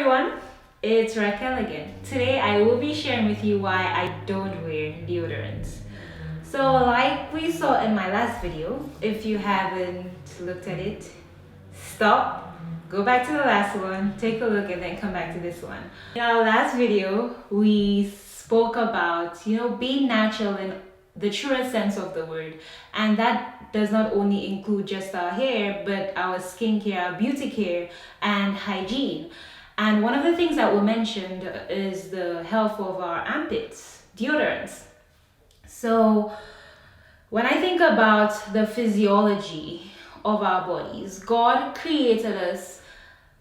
everyone, it's Raquel again. Today I will be sharing with you why I don't wear deodorants. So like we saw in my last video, if you haven't looked at it, stop, go back to the last one, take a look and then come back to this one. In our last video, we spoke about, being natural in the truest sense of the word. And that does not only include just our hair, but our skincare, our beauty care, and hygiene. And one of the things that were mentioned is the health of our armpits, deodorants. So when I think about the physiology of our bodies, God created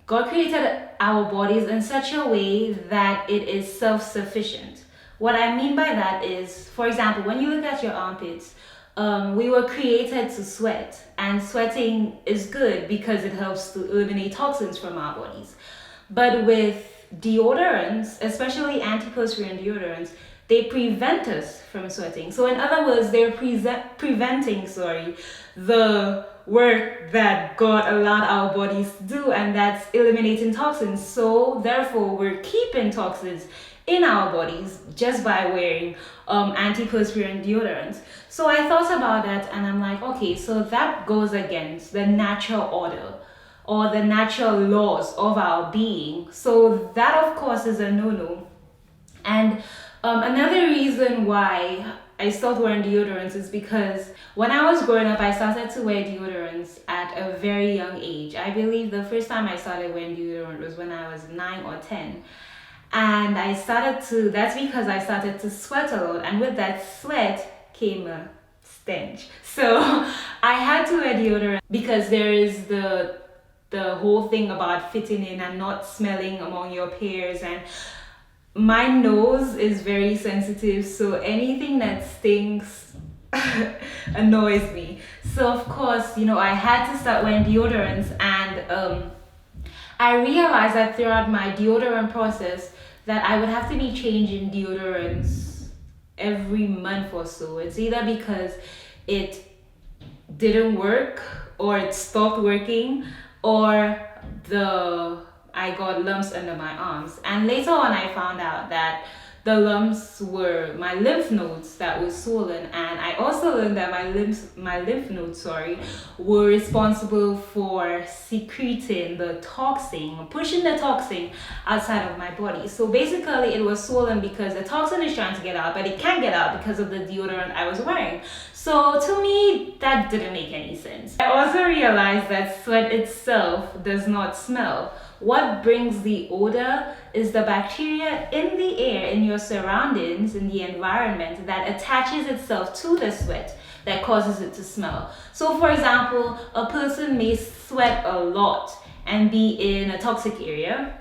our bodies in such a way that it is self-sufficient. What I mean by that is, for example, when you look at your armpits, we were created to sweat, and sweating is good because it helps to eliminate toxins from our bodies. But with deodorants, especially antiperspirant deodorants, they prevent us from sweating. So in other words, they're preventing the work that God allowed our bodies to do, and that's eliminating toxins. So therefore, we're keeping toxins in our bodies just by wearing antiperspirant deodorants. So I thought about that and I'm like, okay, so that goes against the natural order or the natural laws of our being. So that of course is a no-no. And another reason why I stopped wearing deodorants is because when I was growing up, I started to wear deodorants at a very young age. I believe the first time I started wearing deodorant was when I was 9 or 10. And that's because I started to sweat a lot. And with that sweat came a stench. So I had to wear deodorant because there is the whole thing about fitting in and not smelling among your peers. And my nose is very sensitive, so anything that stinks annoys me. So of course, I had to start wearing deodorants, and I realized that throughout my deodorant process that I would have to be changing deodorants every month or so. It's either because it didn't work or it stopped working, or I got lumps under my arms. And later on I found out that the lumps were my lymph nodes that were swollen, and I also learned that my lymph nodes were responsible for secreting the toxin, pushing the toxin outside of my body. So basically it was swollen because the toxin is trying to get out, but it can't get out because of the deodorant I was wearing. So to me, that didn't make any sense. I also realized that sweat itself does not smell. What brings the odor is the bacteria in the air, in your surroundings, in the environment, that attaches itself to the sweat that causes it to smell. So for example, a person may sweat a lot and be in a toxic area,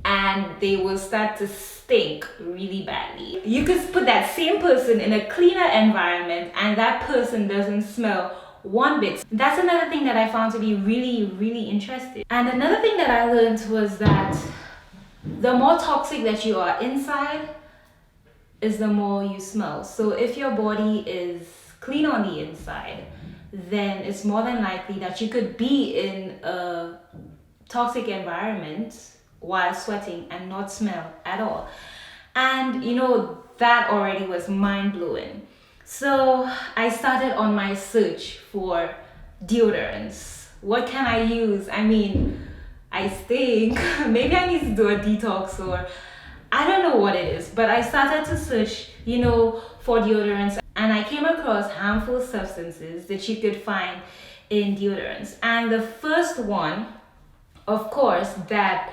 and they will start to stink really badly. You could put that same person in a cleaner environment and that person doesn't smell one bit. That's another thing that I found to be really, really interesting. And another thing that I learned was that the more toxic that you are inside is the more you smell. So if your body is clean on the inside, then it's more than likely that you could be in a toxic environment while sweating and not smell at all. And that already was mind-blowing. So I started on my search for deodorants. What can I use? I mean, I stink. Maybe I need to do a detox, or I don't know what it is. But I started to search, for deodorants, and I came across harmful substances that you could find in deodorants. And the first one, of course, that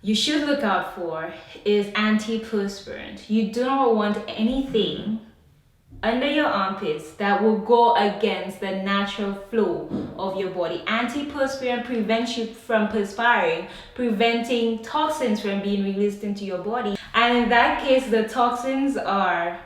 you should look out for is antiperspirant. You do not want anything under your armpits that will go against the natural flow of your body. Antiperspirant prevents you from perspiring, preventing toxins from being released into your body. And in that case, the toxins are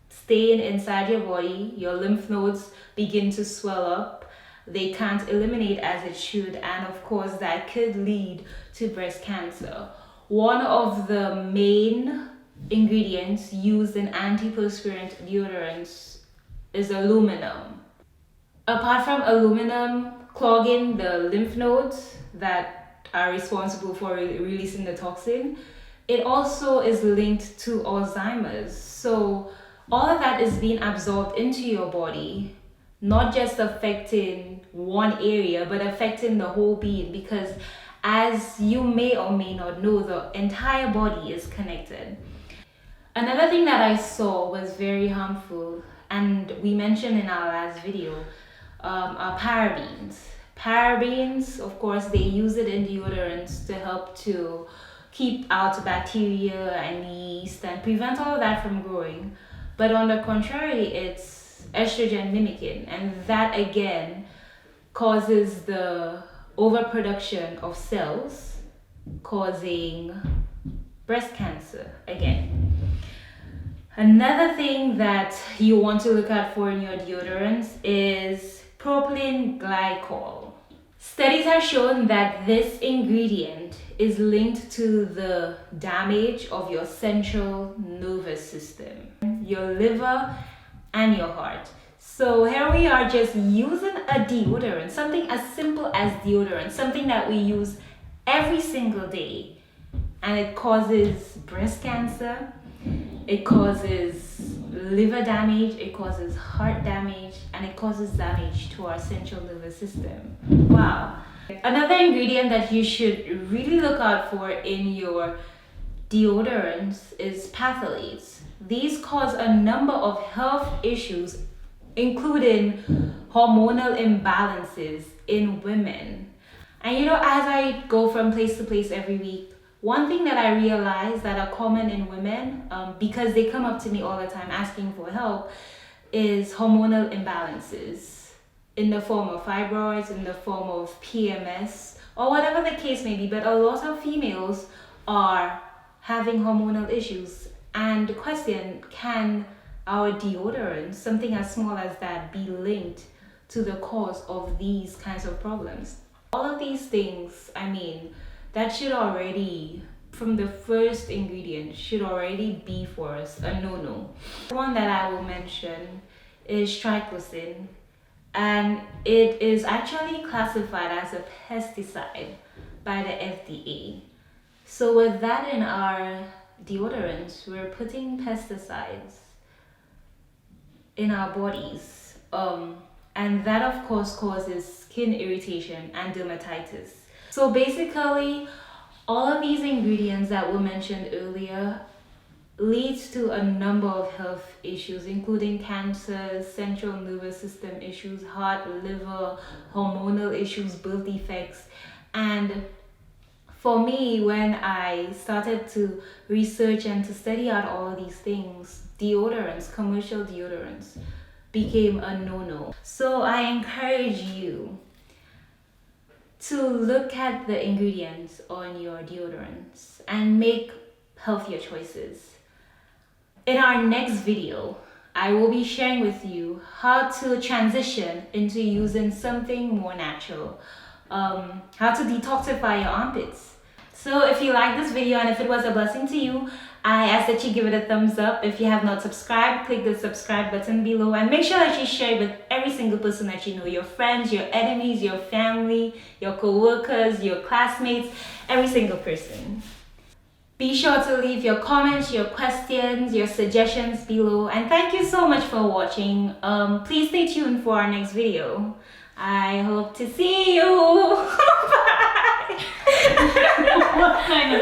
staying inside your body. Your lymph nodes begin to swell up. They can't eliminate as it should, and of course that could lead to breast cancer. One of the main ingredients used in antiperspirant deodorants is aluminum. Apart from aluminum clogging the lymph nodes that are responsible for releasing the toxin. It also is linked to Alzheimer's. So all of that is being absorbed into your body, not just affecting one area, but affecting the whole being, because as you may or may not know, the entire body is connected. Another thing that I saw was very harmful, and we mentioned in our last video, are parabens. Parabens, of course, they use it in deodorants to help to keep out bacteria and yeast and prevent all of that from growing. But on the contrary, it's estrogen mimicking, and that again causes the overproduction of cells, causing breast cancer again. Another thing that you want to look out for in your deodorants is propylene glycol. Studies have shown that this ingredient is linked to the damage of your central nervous system, your liver, and your heart. So here we are just using a deodorant, something as simple as deodorant, something that we use every single day, and it causes breast cancer, it causes liver damage, it causes heart damage, and it causes damage to our central nervous system. Wow. Another ingredient that you should really look out for in your deodorants is phthalates. These cause a number of health issues, including hormonal imbalances in women. And you know, as I go from place to place every week, one thing that I realize that are common in women, because they come up to me all the time asking for help, is hormonal imbalances in the form of fibroids, in the form of PMS, or whatever the case may be. But a lot of females are having hormonal issues. And the question, can our deodorant, something as small as that, be linked to the cause of these kinds of problems? All of these things, I mean, that should already, from the first ingredient, should already be for us a no-no. The one that I will mention is Triclsoan, and it is actually classified as a pesticide by the FDA. So with that in our deodorants, we're putting pesticides in our bodies, and that of course causes skin irritation and dermatitis. So basically, all of these ingredients that were mentioned earlier leads to a number of health issues, including cancer, central nervous system issues, heart, liver, hormonal issues, birth defects. And for me, when I started to research and to study out all of these things, deodorants, commercial deodorants, became a no-no. So I encourage you to look at the ingredients on your deodorants and make healthier choices. In our next video, I will be sharing with you how to transition into using something more natural, how to detoxify your armpits. So if you like this video and if it was a blessing to you, I ask that you give it a thumbs up. If you have not subscribed, click the subscribe button below and make sure that you share it with every single person that you know, your friends, your enemies, your family, your co-workers, your classmates, every single person. Be sure to leave your comments, your questions, your suggestions below, and thank you so much for watching. Please stay tuned for our next video. I hope to see you. Bye. What kind of